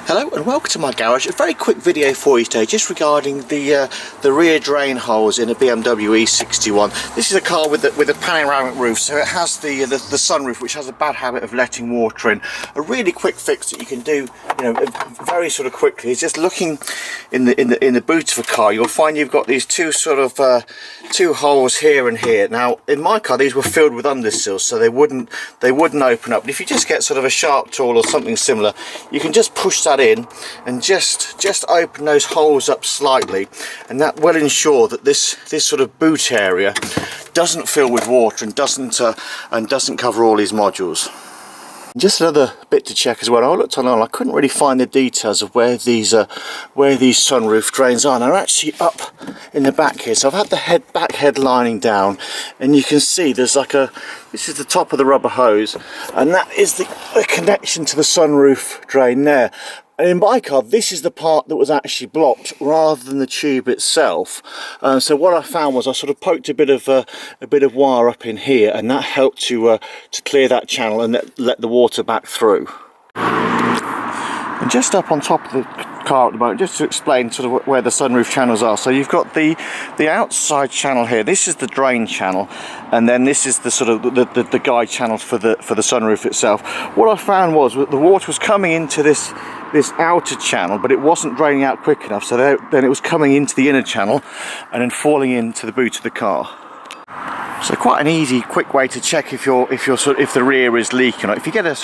Hello and welcome to my garage. A very quick video for you today just regarding the rear drain holes in a BMW E61. This is a car with a panoramic roof, so it has the sunroof, which has a bad habit of letting water in. A really quick fix that you can do, very sort of quickly is just looking in the boot of a car. You'll find you've got these two holes here and here. Now in my car these were filled with underseals, so they wouldn't open up. But if you just get sort of a sharp tool or something similar, you can just push that in and just open those holes up slightly, and that will ensure that this sort of boot area doesn't fill with water and doesn't cover all these modules. Just another bit to check as well. I looked online, I couldn't really find the details of where these sunroof drains are. And they're actually up in the back here. So I've had the back head lining down, and you can see there's this is the top of the rubber hose, and that is the connection to the sunroof drain there. And in my car, this is the part that was actually blocked rather than the tube itself. So what I found was I sort of poked a bit of wire up in here, and that helped to clear that channel and let the water back through. And just up on top of the car at the moment, just to explain sort of where the sunroof channels are. So you've got the outside channel here. This is the drain channel, and then this is the sort of the guide channel for the sunroof itself. What I found was the water was coming into this outer channel, but it wasn't draining out quick enough, so then it was coming into the inner channel and then falling into the boot of the car. So quite an easy, quick way to check if the rear is leaking. If you get a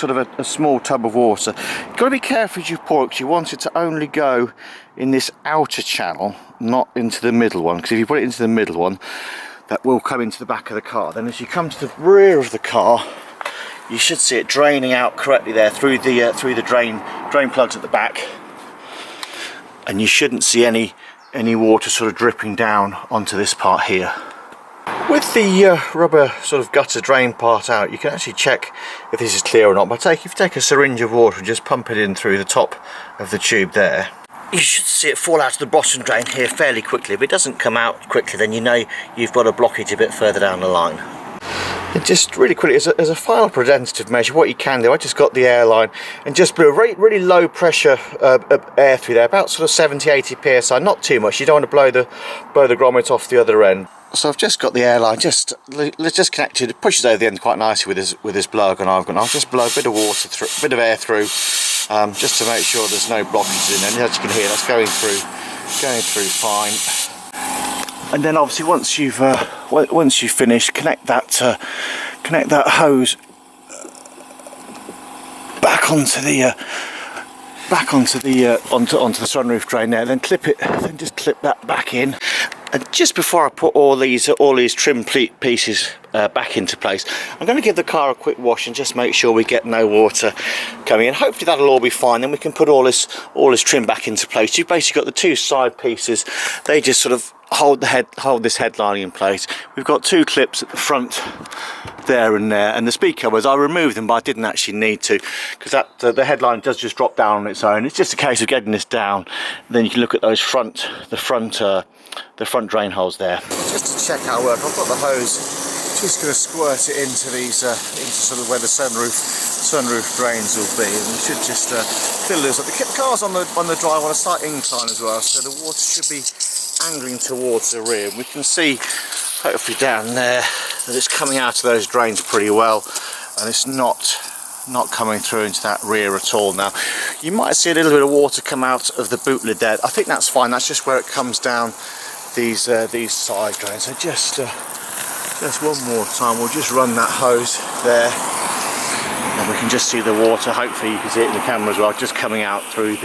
small tub of water, you've got to be careful as you pour it, because you want it to only go in this outer channel, not into the middle one. Because if you put it into the middle one, that will come into the back of the car. Then as you come to the rear of the car, you should see it draining out correctly there through the drain plugs at the back, and you shouldn't see any water sort of dripping down onto this part here. With the rubber sort of gutter drain part out, you can actually check if this is clear or not by if you take a syringe of water and just pump it in through the top of the tube there. You should see it fall out of the bottom drain here fairly quickly. If it doesn't come out quickly, then you know you've got a blockage a bit further down the line. And just really quickly, as a final preventative measure, what you can do, I just got the airline and just blew a really low pressure air through there, about sort of 70-80 psi, not too much. You don't want to blow the grommet off the other end. So I've just got the airline just connected. It pushes over the end quite nicely with this blower gun I've got. I'll just blow a bit of water through, a bit of air through, just to make sure there's no blockages in there. And as you can hear, that's going through fine. And then obviously once you've finished, connect that hose back onto the sunroof drain there. Then just clip that back in. And just before I put all these trim pieces back into place, I'm going to give the car a quick wash and just make sure we get no water coming in. Hopefully that'll all be fine. Then we can put all this trim back into place. You've basically got the two side pieces. They just sort of hold this headlining in place. We've got two clips at the front there and there, and the speed covers, I removed them, but I didn't actually need to, because the headline does just drop down on its own. It's just a case of getting this down. Then you can look at those the front drain holes there. Just to check how it works, I've got the hose, just going to squirt it into these into sort of where the sunroof drains will be, and we should just fill this up. The car's on the drive on a slight incline as well, so the water should be angling towards the rear. We can see hopefully down there that it's coming out of those drains pretty well, and it's not coming through into that rear at all. Now you might see a little bit of water come out of the boot lid there. I think that's fine. That's just where it comes down these side drains. So just one more time, we'll just run that hose there, and we can just see the water. Hopefully you can see it in the camera as well, just coming out through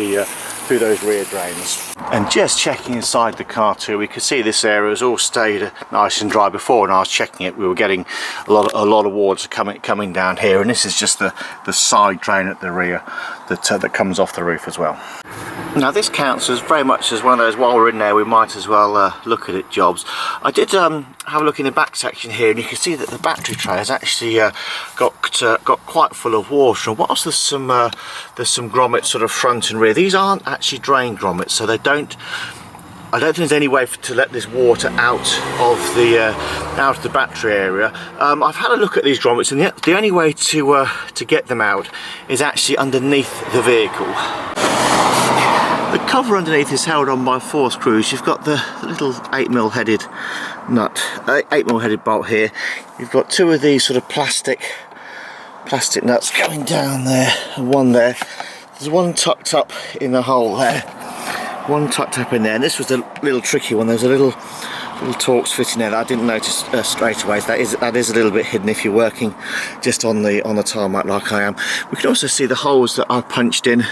those rear drains. And just checking inside the car too, we could see this area has all stayed nice and dry. Before when I was checking it, we were getting a lot of water coming down here, and this is just the side drain at the rear that comes off the roof as well. Now this counts as very much as one of those, while we're in there we might as well look at it jobs. I did have a look in the back section here, and you can see that the battery tray has actually got quite full of water. And whilst there's some grommets sort of front and rear, these aren't actually drain grommets, so I don't think there's any way to let this water out of the battery area. I've had a look at these grommets, and the only way to get them out is actually underneath the vehicle. The cover underneath is held on by 4 screws. You've got the little 8mm headed nut, 8mm headed bolt here. You've got 2 of these sort of plastic nuts going down there, and one there. There's one tucked up in the hole there, one tucked up in there, and this was the little tricky one. There's a little Torx fitting there that I didn't notice straight away. So that is a little bit hidden if you're working just on the tarmac like I am. We can also see the holes that I've punched in,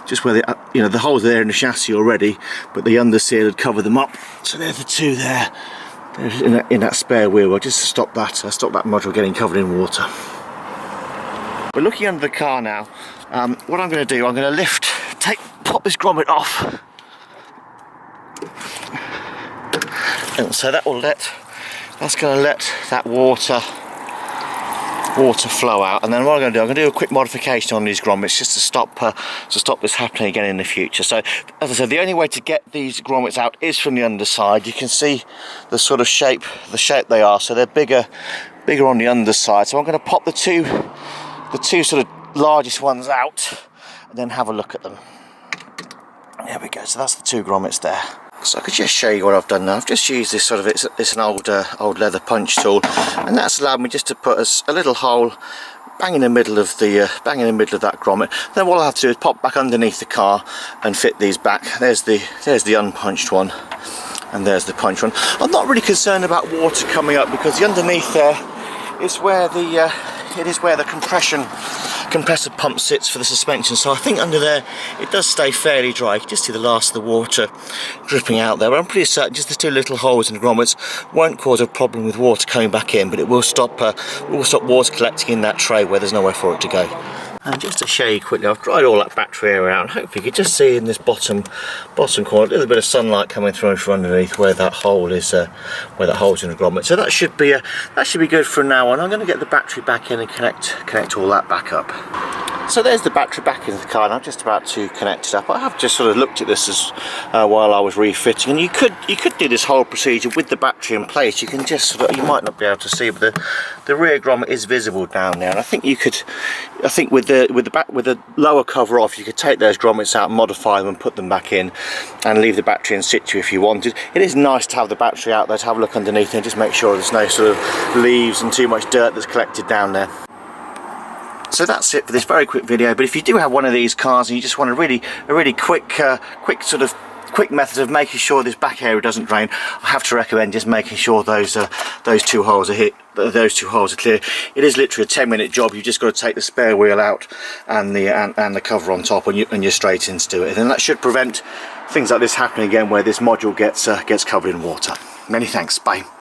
just where the holes are there in the chassis already, but the underseal had covered them up. So there's the 2 there. There's in that spare wheel well, just to stop that module getting covered in water. We're looking under the car now. What I'm going to do, I'm going to pop this grommet off. And so that's going to let that water flow out, and then what I'm going to do a quick modification on these grommets just to stop this happening again in the future. So as I said, the only way to get these grommets out is from the underside. You can see the sort of shape they are, so they're bigger on the underside. So I'm going to pop the two sort of largest ones out and then have a look at them. There we go. So that's the 2 grommets there. So I could just show you what I've done now. I've just used this sort of, it's an old leather punch tool, and that's allowed me just to put a little hole bang in the middle of that grommet. Then what I'll have to do is pop back underneath the car and fit these back. There's the unpunched one, and there's the punched one. I'm not really concerned about water coming up because the underneath there is where the compressor pump sits for the suspension, so I think under there it does stay fairly dry. You can just see the last of the water dripping out there, but I'm pretty certain just the 2 little holes in the grommets won't cause a problem with water coming back in, but it will stop water collecting in that tray where there's nowhere for it to go. And just to show you quickly, I've dried all that battery area out, and hopefully you can just see in this bottom corner a little bit of sunlight coming through from underneath where that hole is, where that hole's in the grommet. So that should be good from now on. I'm going to get the battery back in and connect all that back up. So there's the battery back in the car, and I'm just about to connect it up. I have just sort of looked at this while I was refitting, and you could do this whole procedure with the battery in place. You can just sort of, you might not be able to see, but the rear grommet is visible down there, and I think with the lower cover off, you could take those grommets out, modify them and put them back in, and leave the battery in situ if you wanted. It is nice to have the battery out there to have a look underneath and just make sure there's no sort of leaves and too much dirt that's collected down there. So that's it for this very quick video, but if you do have one of these cars and you just want a really quick method of making sure this back area doesn't drain, I have to recommend just making sure those 2 holes are hit. Those 2 holes are clear. It is literally a 10-minute job. You've just got to take the spare wheel out and the cover on top, and you're straight in to do it. And that should prevent things like this happening again, where this module gets covered in water. Many thanks. Bye.